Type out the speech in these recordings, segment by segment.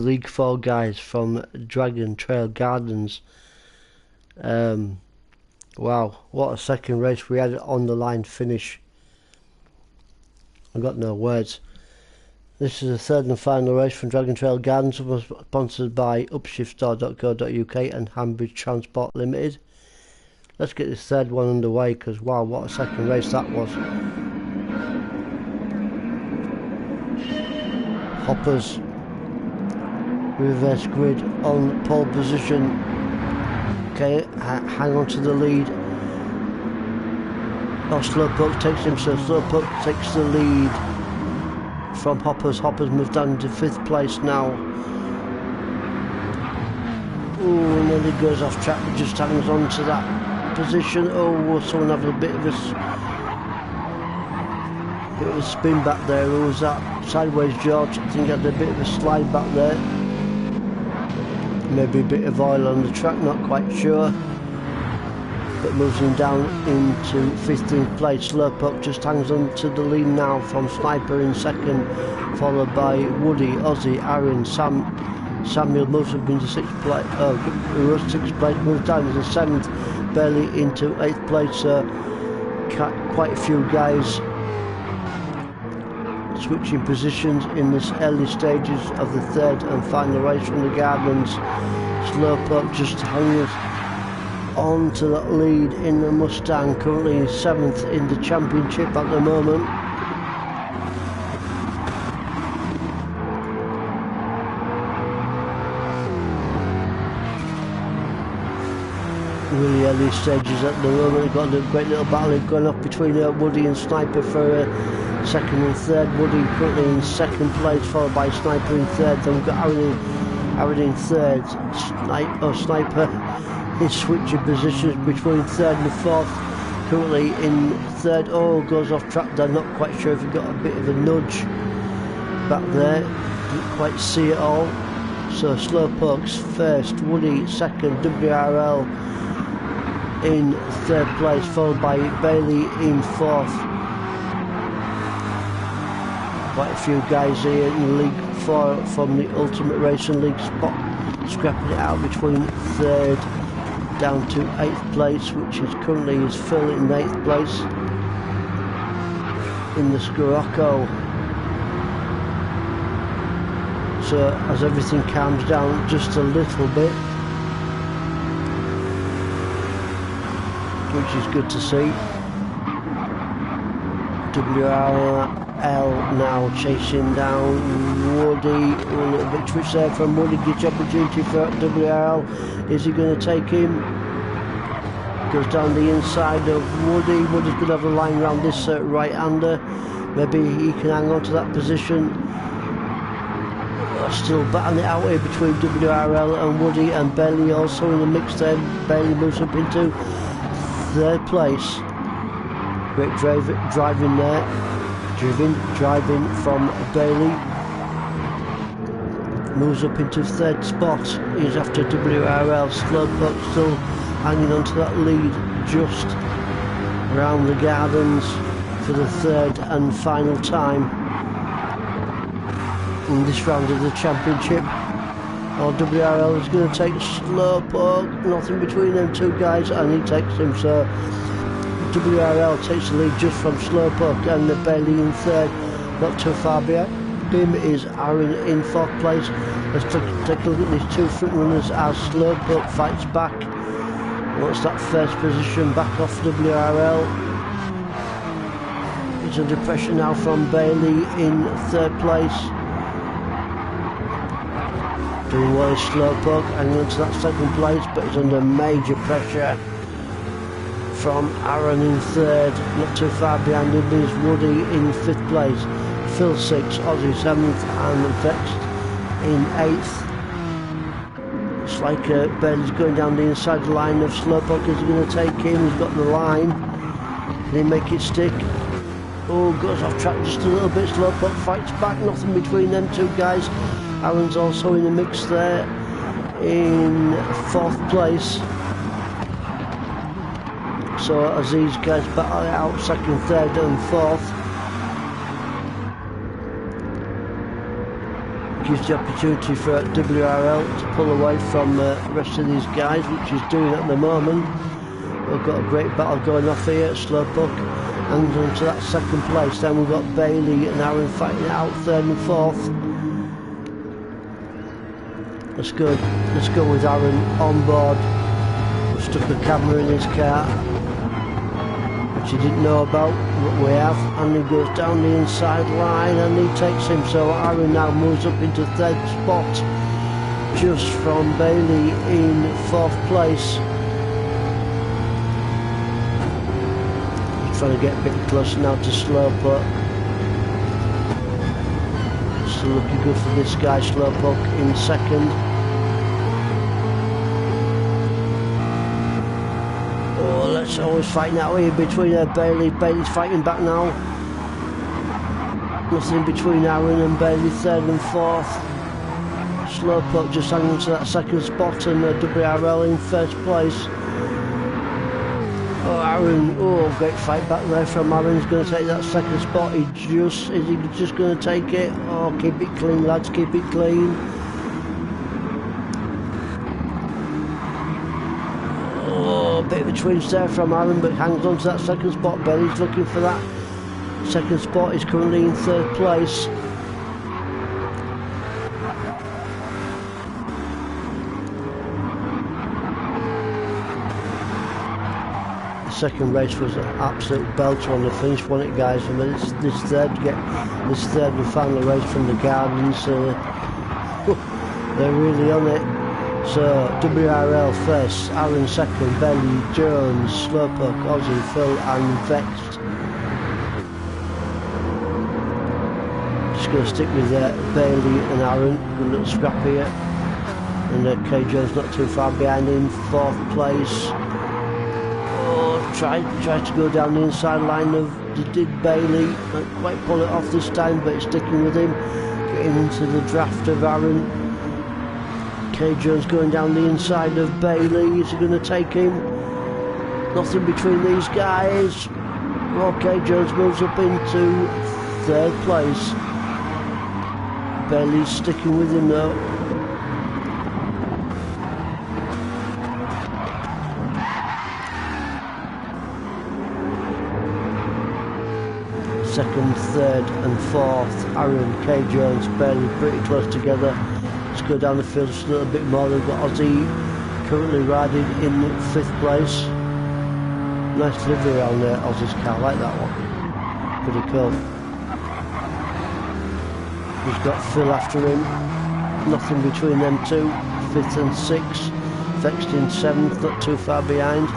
League 4 guys from Dragon Trail Gardens. Wow, what a second race we had on the line finish. I've got no words. This is the third and final race from Dragon Trail Gardens, sponsored by upshiftstore.co.uk and Hanbridge Transport Limited. Let's get this third one underway, because wow, what a second race that was. Hoppers, reverse grid on pole position. Okay, hang on to the lead. Oh, Slowpoke takes him, so Slowpoke takes the lead from Hoppers. Hoppers moves down to 5th place now. Ooh, nearly goes off track, but just hangs on to that position. Oh, someone having a bit of a spin back there. Who was that? Sideways George. I think he had a bit of a slide back there. Maybe a bit of oil on the track, not quite sure. But moves him down into 15th place. Slowpoke just hangs on to the lead now from Sniper in 2nd, followed by Woody, Ozzy, Aaron, Samuel moves up into 6th place. Who was 6th place, moves down into 7th, Bailey into 8th place. Quite a few guys switching positions in this early stages of the third and final race from the Gardens. Slowpoke just hanging on to that lead in the Mustang, currently 7th in the championship at the moment. Really early stages at the moment. We've got a great little battle going off between Woody and Sniper for 2nd and 3rd. Woody currently in 2nd place, followed by Sniper in 3rd. Then we've got Aaron in 3rd. Sniper is switching positions between 3rd and 4th. Currently in 3rd. Oh, goes off track there. Not quite sure if he got a bit of a nudge back there. Didn't quite see it all. So Slowpoke's 1st, Woody 2nd, WRL in 3rd place, followed by Bailey in 4th. Quite a few guys here in League 4 from the Ultimate Racing League spot, scrapping it out between 3rd down to 8th place, which is currently Phil in 8th place in the Scirocco. So as everything calms down just a little bit, which is good to see. WRL now chasing down Woody. A little bit twitch there from Woody. Gives opportunity for WRL. Is he going to take him? Goes down the inside of Woody. Woody's going to have a line around this right-hander. Maybe he can hang on to that position. Still battling it out here between WRL and Woody, and Bailey also in the mix there. Bailey moves up into 3rd place. Great driving there. Driving from Bailey. Moves up into 3rd spot. He's after WRL. Slowpoke still hanging on to that lead just around the Gardens for the 3rd and final time in this round of the championship. WRL is going to take Slowpoke. Nothing between them two guys, and he takes him. So WRL takes the lead just from Slowpoke, and the Bailey in 3rd, not too far behind him is Aaron in 4th place. Let's take a look at these two front runners as Slowpoke fights back. Wants that 1st position back off WRL. He's under pressure now from Bailey in 3rd place. Doing well is Slowpoke, hanging on to that 2nd place, but he's under major pressure from Aaron in 3rd. Not too far behind him is Woody in 5th place. Phil 6th, Ozzy 7th, and Vexed in 8th. It's like Bailey's going down the inside line of Slowpoke. Is he going to take him? He's got the line. Can he make it stick? Oh, goes off track just a little bit. Slowpoke fights back. Nothing between them two guys. Aaron's also in the mix there in 4th place. So as these guys battle it out 2nd, 3rd and 4th, gives the opportunity for WRL to pull away from the rest of these guys, which he's doing at the moment. We've got a great battle going off here at Slowpoke, and onto that second place. Then we've got Bailey and Aaron fighting it out third and fourth. That's good. Let's go with Aaron on board. We've stuck a camera in his car, which he didn't know about, but we have, and he goes down the inside line and he takes him. So Aaron now moves up into third spot, just from Bailey in fourth place. He's trying to get a bit closer now to Slowpoke. Still looking good for this guy. Slowpoke in second. It's always fighting out here between Bailey. Bailey's fighting back now. Nothing between Aaron and Bailey, third and fourth. Slowpoke just hanging to that second spot, and WRL in first place. Oh, Aaron, oh, great fight back there from Aaron. He's going to take that second spot. Is he just going to take it? Oh, keep it clean, lads, keep it clean. Bit of a twinge there from Aaron, but hangs on to that second spot. Bailey's looking for that second spot. He's currently in third place. The second race was an absolute belter on the finish, wasn't it, guys? I mean, this third and final race from the Gardens, they're really on it. So WRL first, Aaron second, Bailey, Jones, Slowpoke, Aussie, Phil and Vexed. Just going to stick with Bailey and Aaron, a little scrap here. And K Jones not too far behind in fourth place. Oh, tried to go down the inside line of Bailey. Not quite pull it off this time, but it's sticking with him. Getting into the draft of Aaron. K Jones going down the inside of Bailey. Is he going to take him? Nothing between these guys. Well, K Jones moves up into third place. Bailey's sticking with him though. Second, third and fourth, Aaron, K Jones, Bailey pretty close together. Let's go down the field just a little bit more. We've got Aussie currently riding in fifth place. Nice delivery around there, Aussie's car, I like that one. Pretty cool. We've got Phil after him. Nothing between them two. Fifth and sixth. Vexed in seventh, not too far behind.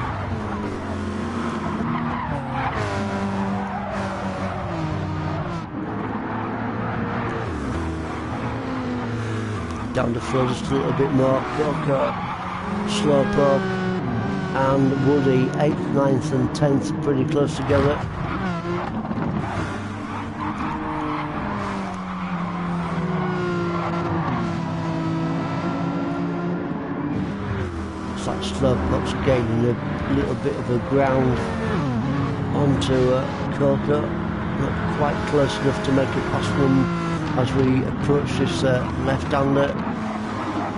Down the field just a little bit more. Coco, Slowpoke and Woody, 8th, 9th and 10th, pretty close together. It's like Slowpoke's gaining a little bit of a ground onto Coco. Not quite close enough to make it past them as we approach this left-hander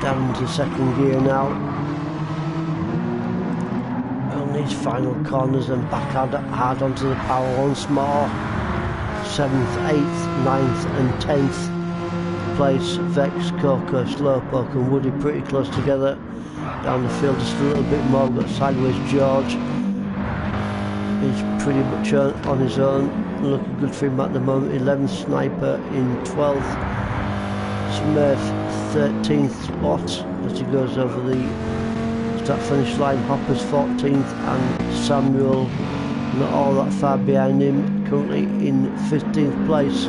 down into second gear now. On these final corners and back hard onto the power once more. 7th, 8th, 9th and 10th place. Vex, Coco, Slowpoke and Woody pretty close together. Down the field just a little bit more. We've got Sideways George. He's pretty much on his own. Looking good for him at the moment. 11th, Sniper in 12th. Smurf 13th spot as he goes over the start finish line. Hopper's 14th and Samuel not all that far behind him, currently in 15th place.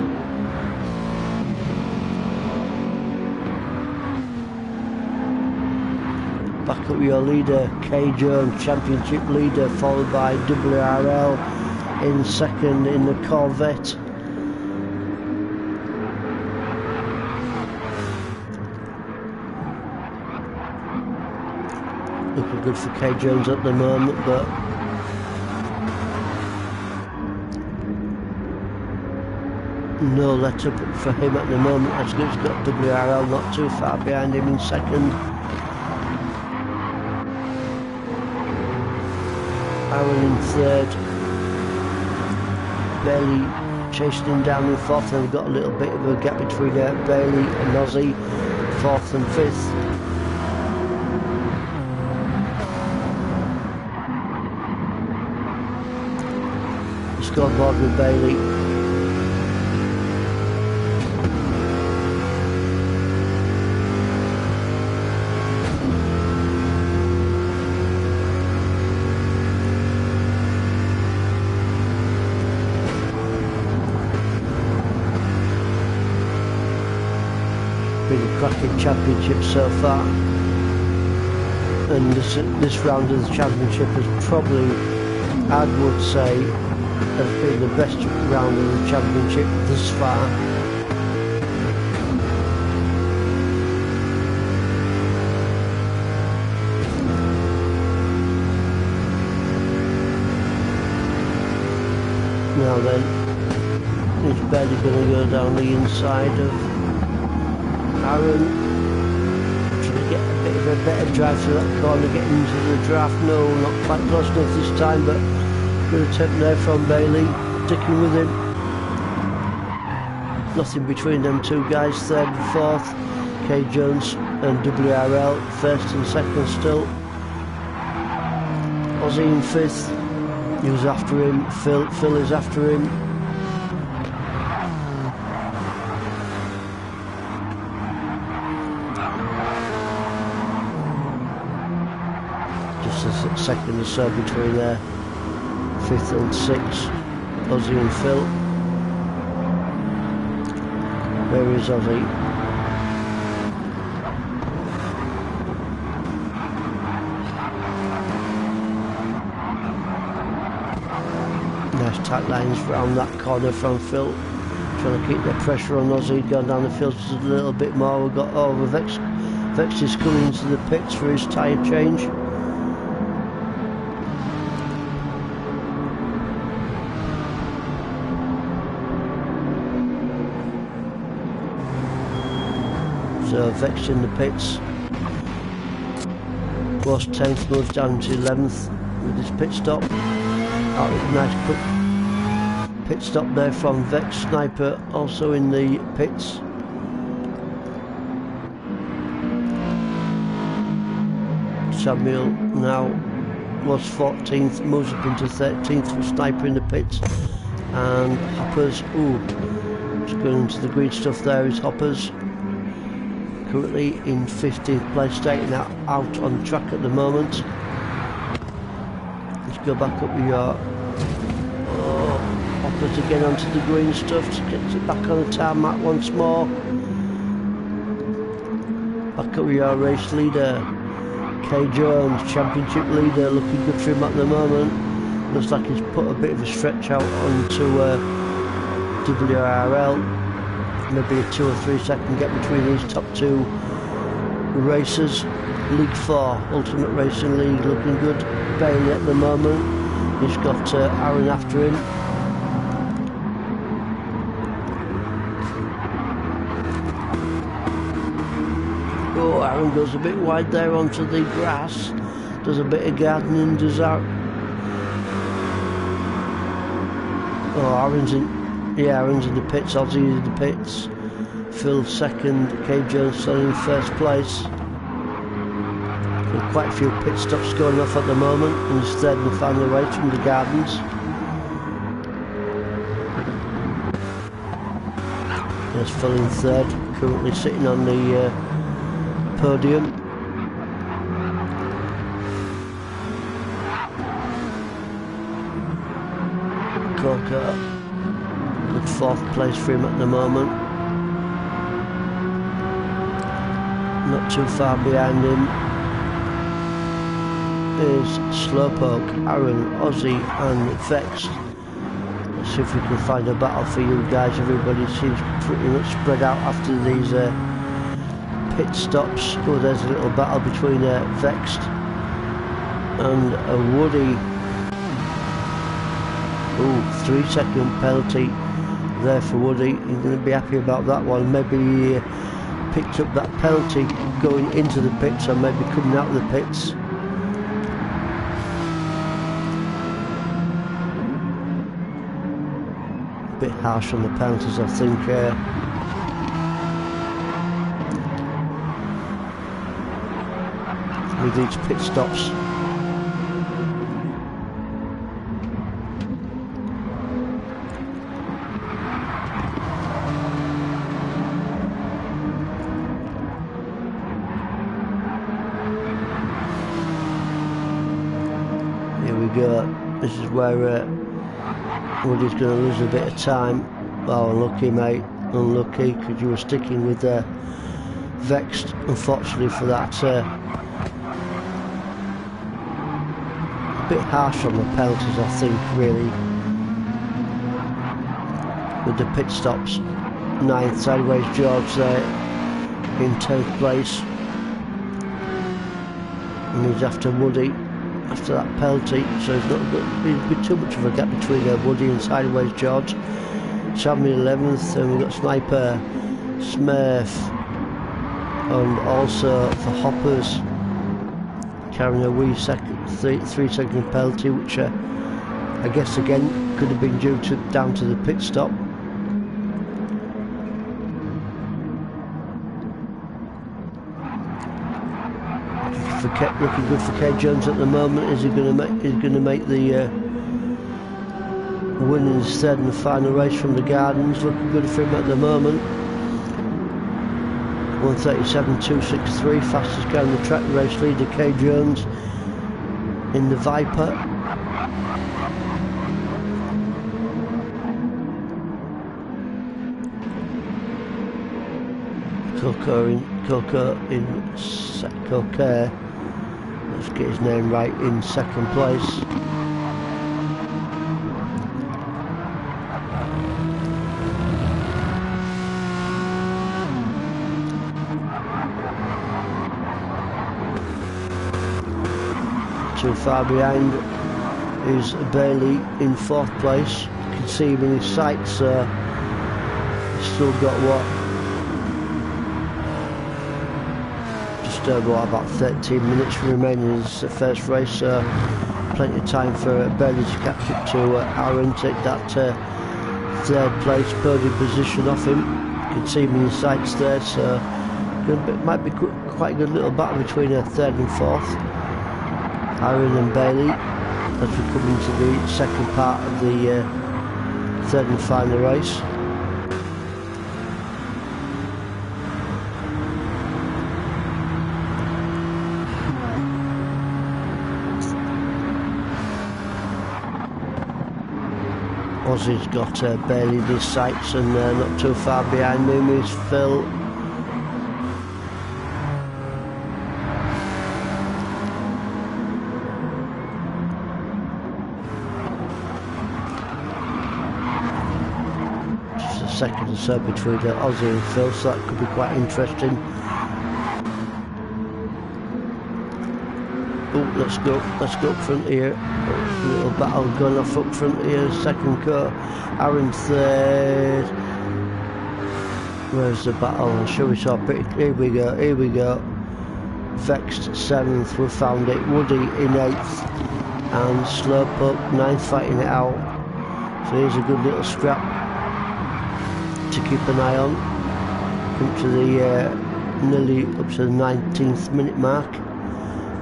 Back up your leader, K Jones, championship leader, followed by WRL in second in the Corvette. Looking good for K Jones at the moment, but no let up for him at the moment. As he's got WRL not too far behind him in second. Aaron in third. Bailey chasing him down in fourth, and we've got a little bit of a gap between Bailey and Ozzy, fourth and fifth. Scoreboard with Bailey. Been a cracking championship so far, and this round of the championship has probably, I would say, has been the best round of the championship thus far. Now then, he's barely going to go down the inside of Aaron, trying to get a bit of a better drive to that corner, getting into the draft. No, not quite close enough this time, but good attempt there from Bailey, sticking with him. Nothing between them two guys, third and fourth. K Jones and WRL, first and second still. Ozzy in fifth, he was after him, Phil is after him. Second or so between there, fifth and sixth, Ozzy and Phil. Where is Ozzy? Nice tight lines round that corner from Phil, trying to keep the pressure on Ozzy. Going down the field just a little bit more. We've got over Vex. Vex is coming into the pits for his tyre change. So Vex in the pits. Was 10th, moves down to 11th with his pit stop. Oh, nice quick pit stop there from Vex. Sniper also in the pits. Samuel now was 14th, moves up into 13th with Sniper in the pits. And Hoppers, just going into the green stuff there is Hoppers. Currently in 15th place, staying out on track at the moment. Let's go back up with your Hoppers again onto the green stuff to get it back on the tarmac once more. Back up with your race leader, K Jones, championship leader, looking good for him at the moment. Looks like he's put a bit of a stretch out onto WRL. Maybe a 2 or 3 second gap between these top two racers. League 4, Ultimate Racing League, looking good. Bailey at the moment. He's got Aaron after him. Oh, Aaron goes a bit wide there onto the grass. Does a bit of gardening, does that. Oh, Aaron's in the pits, Ozzy in the pits. Phil second, K Jones still in first place. And quite a few pit stops going off at the moment, and he's third and final race from the Gardens. There's Phil in third, currently sitting on the podium. Coca. Good fourth place for him at the moment. Not too far behind him is Slowpoke, Aaron, Ozzy and Vex. Let's see if we can find a battle for you guys. Everybody seems pretty much spread out after these pit stops. Oh, there's a little battle between Vex and Woody. 3 second penalty there for Woody. He's going to be happy about that one. Maybe he picked up that penalty going into the pits, or maybe coming out of the pits. A bit harsh on the penalties, I think. With each pit stops. This is where Woody's going to lose a bit of time. Oh, unlucky, mate. Unlucky, because you were sticking with Vexed, unfortunately, for that. A bit harsh on the penalties, I think, really. With the pit stops. 9th, sideways George there in 10th place. And he's after Woody. After that penalty, so it's not good. It'd be too much of a gap between Woody and sideways George. Sammy 11th, and we've got Sniper Smurf, and also for Hoppers carrying a wee 3-second penalty, which I guess again could have been due to down to the pit stop. Looking good for K Jones at the moment. Is he going to make the win in his third and final race from the Gardens? Looking good for him at the moment. 1:37.263, fastest guy on the track. Race leader K Jones in the Viper. Coker. Let's get his name right, in 2nd place. Too far behind is Bailey in 4th place. You can see him in his sights. He's still got what? About 13 minutes remaining in his first race, so plenty of time for Bailey to catch up to Aaron, take that 3rd place podium position off him. You can see him in his sights there, so it might be quite a good little battle between 3rd and 4th, Aaron and Bailey, as we come into the 2nd part of the 3rd and final race. Ozzy's got Bailey in his sights, and not too far behind him is Phil. Just a second or so between Ozzy and Phil, so that could be quite interesting. Oh, let's go up front here. A little battle going off up front here. 2nd car, Aaron 3rd. Where's the battle? I'm sure we saw pretty. Here we go. Vexed 7th, we found it. Woody in 8th, and Slowpoke 9th, fighting it out. So here's a good little scrap to keep an eye on. Come to the nearly up to the 19th minute mark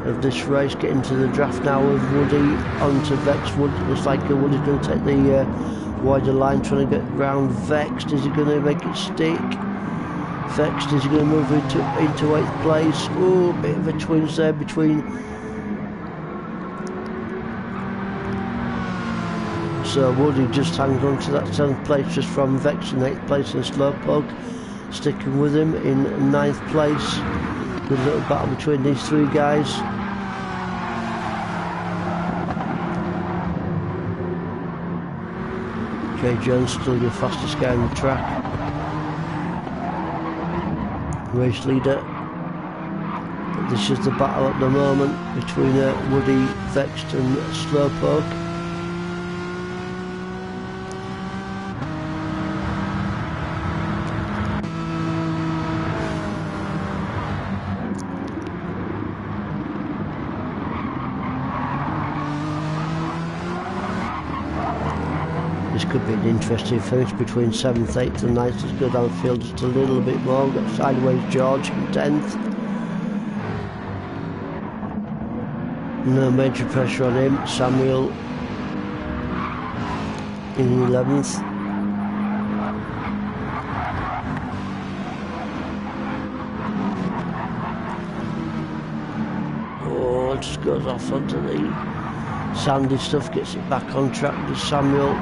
of this race. Getting to the draft now with Woody onto Vexed. Looks like Woody's going to take the wider line, trying to get round Vexed. Is he going to make it stick? Vexed, is he going to move into 8th place? Oh, a bit of a twinge there between. So Woody just hangs on to that 7th place just from Vexed in 8th place, and Slowpoke sticking with him in 9th place. Good little battle between these 3 guys. K Jones still the fastest guy on the track. Race leader. This is the battle at the moment between Woody, Vexed and Slowpoke. could be an interesting finish between 7th, 8th and 9th. Let's go downfield just a little bit more. Got sideways George in 10th. No major pressure on him. Samuel in 11th. Oh, just goes off onto the sandy stuff, gets it back on track. Does Samuel,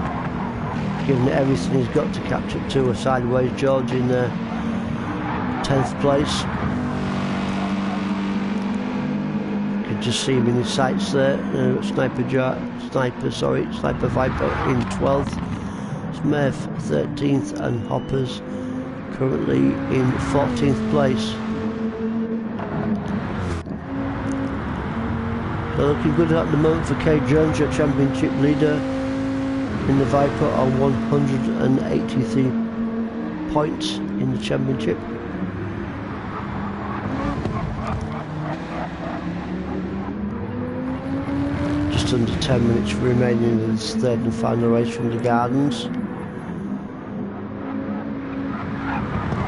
giving it everything he's got to catch up to a sideways George in 10th place. Just see him in his sights there. Sniper Viper in 12th. Smith 13th and Hoppers currently in 14th place. So looking good at the moment for Kay Jones, your championship leader in the Viper on 183 points in the championship. Under 10 minutes remaining in this third and final race from the Gardens.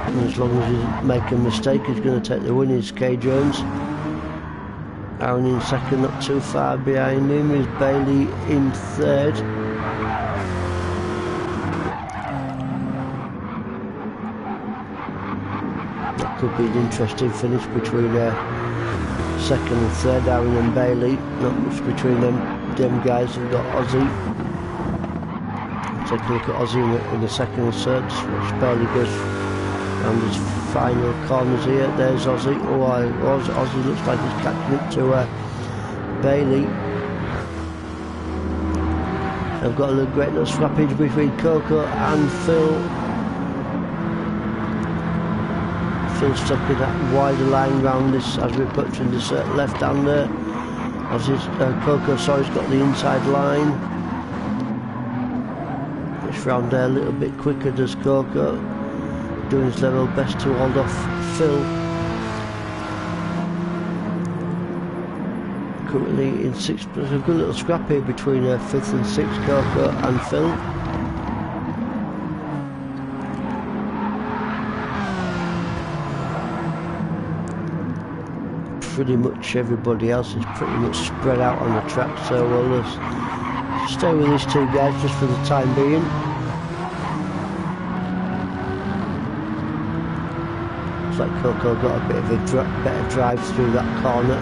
And as long as he doesn't make a mistake, he's going to take the win. Is Kay Jones. Aaron in second, not too far behind him is Bailey in third. That could be an interesting finish between second and third, Aaron and Bailey. Not much between them guys. We've got Aussie. Take a look at Aussie in the second and third. Watch Bailey goes around his final corners here. There's Aussie. Aussie looks like he's catching up to Bailey. I've got a little great little scrappage between Coco and Phil. Phil stuck in that wider line round this as we're approaching this left hander. Coco, sorry, has got the inside line. This round there a little bit quicker, does Coco. Doing his level best to hold off Phil. Currently in 6th. There's a good little scrap here between 5th and 6th, Coco and Phil. Pretty much everybody else is pretty much spread out on the track, so we'll just stay with these two guys just for the time being. Looks like Coco got a bit of a better drive through that corner.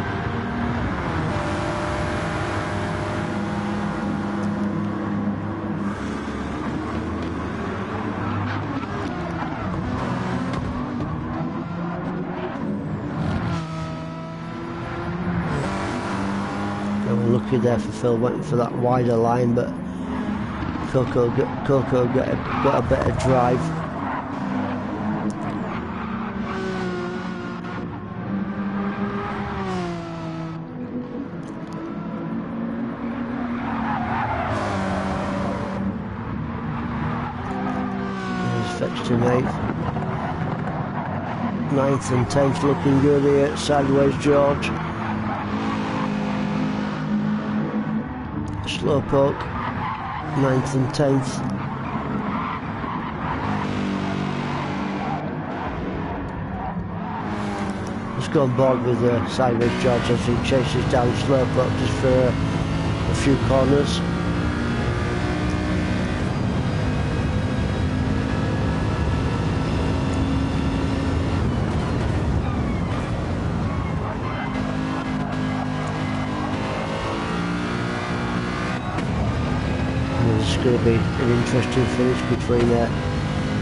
Lucky there for Phil, went for that wider line, but Coco got a better drive. He's fetched in 8th. 9th and 10th looking good here. Sideways George. Slowpoke, 9th and 10th. Let's go on board with sideways George as he chases down Slowpoke just for a few corners. It's going to be an interesting finish between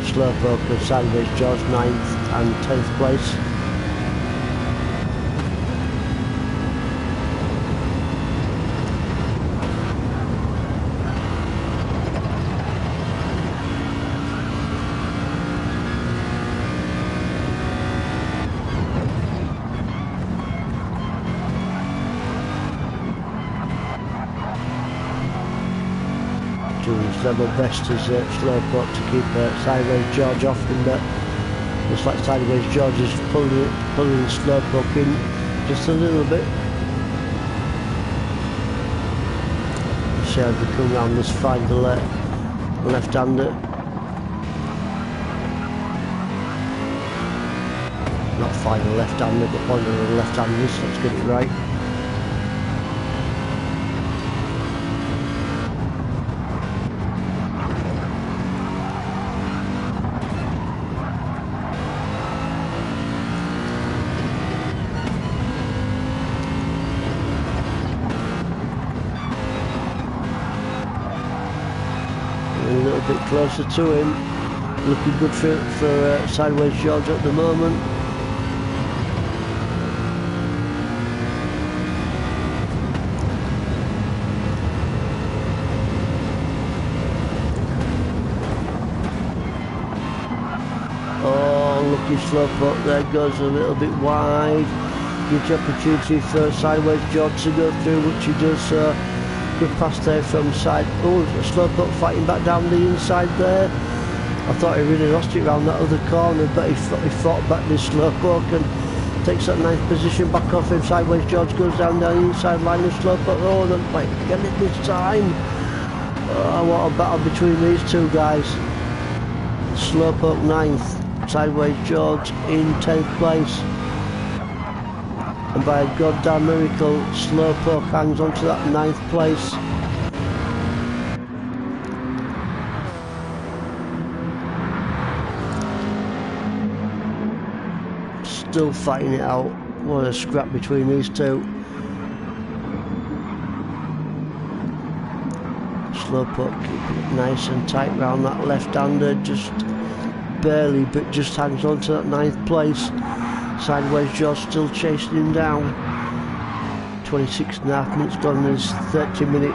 Slowpoke and Sideways George, 9th and 10th place. Doing his level best as Slowpoke to keep Sideways George off him, but looks like Sideways George is pulling Slowpoke in just a little bit. See how they come round this final left-hander. Not final left-hander, but one of the left-handers. Let's get it right. A little bit closer to him. Looking good for Sideways George at the moment. Oh, lucky slope up there, goes a little bit wide. Huge opportunity for Sideways George to go through, which he does. Good pass there from side. Oh, slope up fighting back down the inside there. I thought he really lost it around that other corner, but he fought back this slope up and takes that 9th position back off him. Sideways George goes down the inside line of slope up. Oh, don't quite get it this time. Oh, what a battle between these two guys. Slope up 9th. Sideways George in 10th place. And by a goddamn miracle, Slowpoke hangs on to that 9th place. Still fighting it out. What a scrap between these two. Slowpoke keeping it nice and tight round that left-hander, just barely, but just hangs on to that 9th place. Sideways George still chasing him down. 26.5 minutes gone in this 30-minute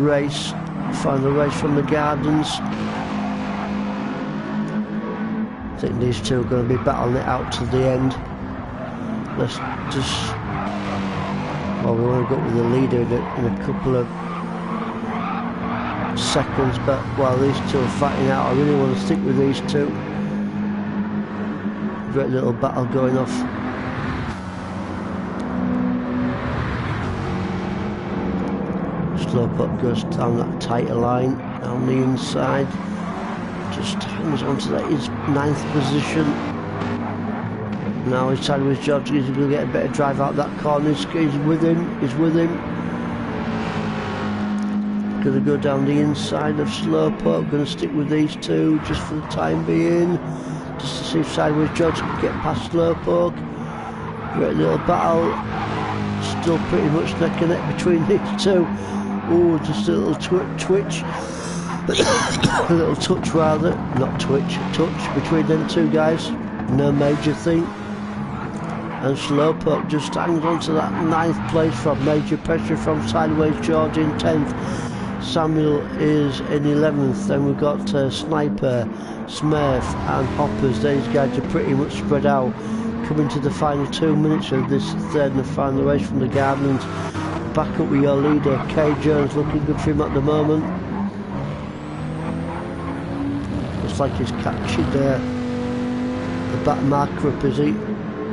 race. Final race from the Gardens. I think these two are going to be battling it out to the end. Let's just... Well, we want to go with the leader in a couple of seconds, but while these two are fighting out, I really want to stick with these two. Great little battle going off. Slowpoke goes down that tighter line, down the inside. Just hangs on to that, his 9th position. Now his Sideways George is going to get a better drive out that corner. He's with him, he's with him. Going to go down the inside of Slowpoke, going to stick with these two just for the time being. Just to see if Sideways George can get past Slowpoke. Great little battle. Still pretty much neck and neck between these two. Oh, just a little twitch. A little touch rather. Not twitch, touch between them two guys. No major thing. And Slowpoke just hangs on to that 9th place from major pressure from Sideways George in 10th. Samuel is in 11th. Then we've got Sniper, Smurf and Hoppers. These guys are pretty much spread out. Coming to the final 2 minutes of this third and final race from the Gardens. Back up with your leader, Kay Jones, looking good for him at the moment. Looks like he's catching the back marker up, is he?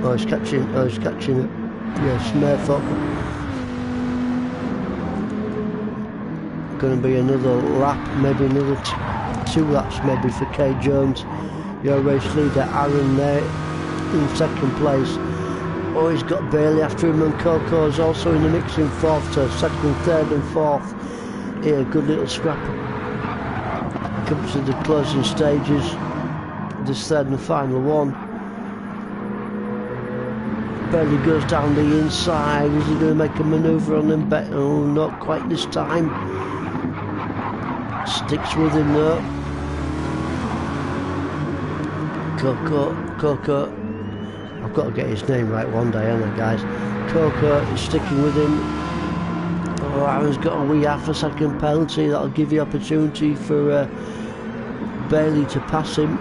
Oh, he's catching it. Yeah, Smurf up. Going to be another lap, maybe another 2 laps maybe for Kay Jones. Your race leader Aaron there in 2nd place. Oh, he's got Bailey after him, and Coco's also in the mix in 4th to 2nd, 3rd and 4th. Yeah, good little scrap. Comes to the closing stages. This 3rd and final one. Bailey goes down the inside. Is he going to make a manoeuvre on him? Oh, not quite this time. Sticks with him though. Coco. I've got to get his name right one day, haven't I, guys? Coco is sticking with him. Oh, Aaron's got a wee half a second penalty. That'll give you opportunity for Bailey to pass him.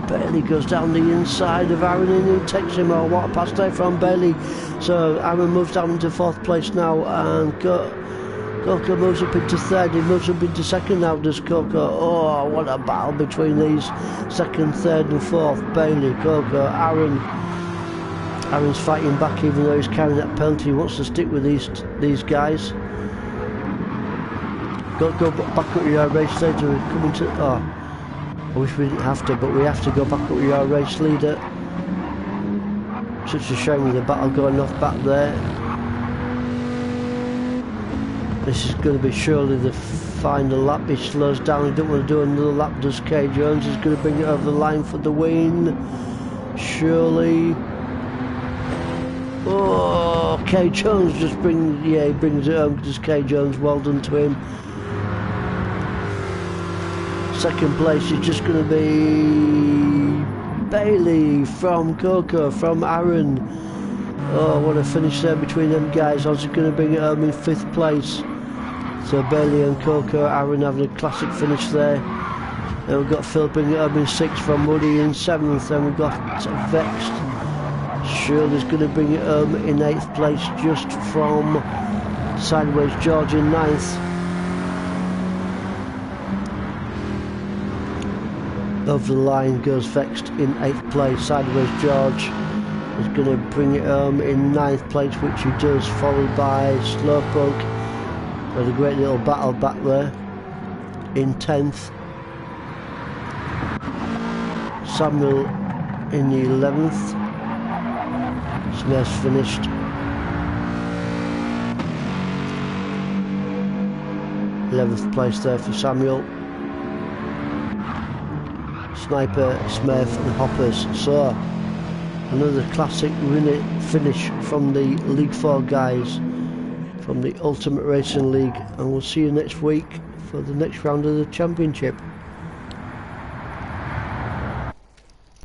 Bailey goes down the inside of Aaron and he takes him. Oh, what a pass there from Bailey. So Aaron moves down into 4th place now, and Coco moves up into 3rd. He moves up into 2nd now, does Coco. Oh, what a battle between these 2nd, 3rd and 4th. Bailey, Coco, Aaron. Aaron's fighting back even though he's carrying that penalty. He wants to stick with these guys. Go back up with your race leader. We're coming to... Oh, I wish we didn't have to, but we have to go back up with your race leader. Such a shame with the battle going off back there. This is going to be surely the final lap. He slows down. He don't want to do another lap, does Kay Jones. He's going to bring it over the line for the win. Surely. Oh, Kay Jones just brings... Yeah, he brings it home. Does Kay Jones. Well done to him. Second place is just going to be Bailey from Coco, from Aaron. Oh, what a finish there between them guys. How's he going to bring it home in 5th place? So Bailey and Coco, Aaron having a classic finish there. And we've got Phil bringing it home in 6th from Woody in 7th. And we've got Vexed. Shirley's going to bring it home in 8th place just from Sideways George in 9th. Over the line goes Vexed in 8th place. Sideways George is going to bring it home in 9th place, which he does, followed by Slowpoke. Had a great little battle back there in 10th. Samuel in the 11th. Smith's finished. th place there for Samuel. Sniper, Smith and Hoppers. So another classic finish from the League 4 guys from the Ultimate Racing League, and we'll see you next week for the next round of the championship.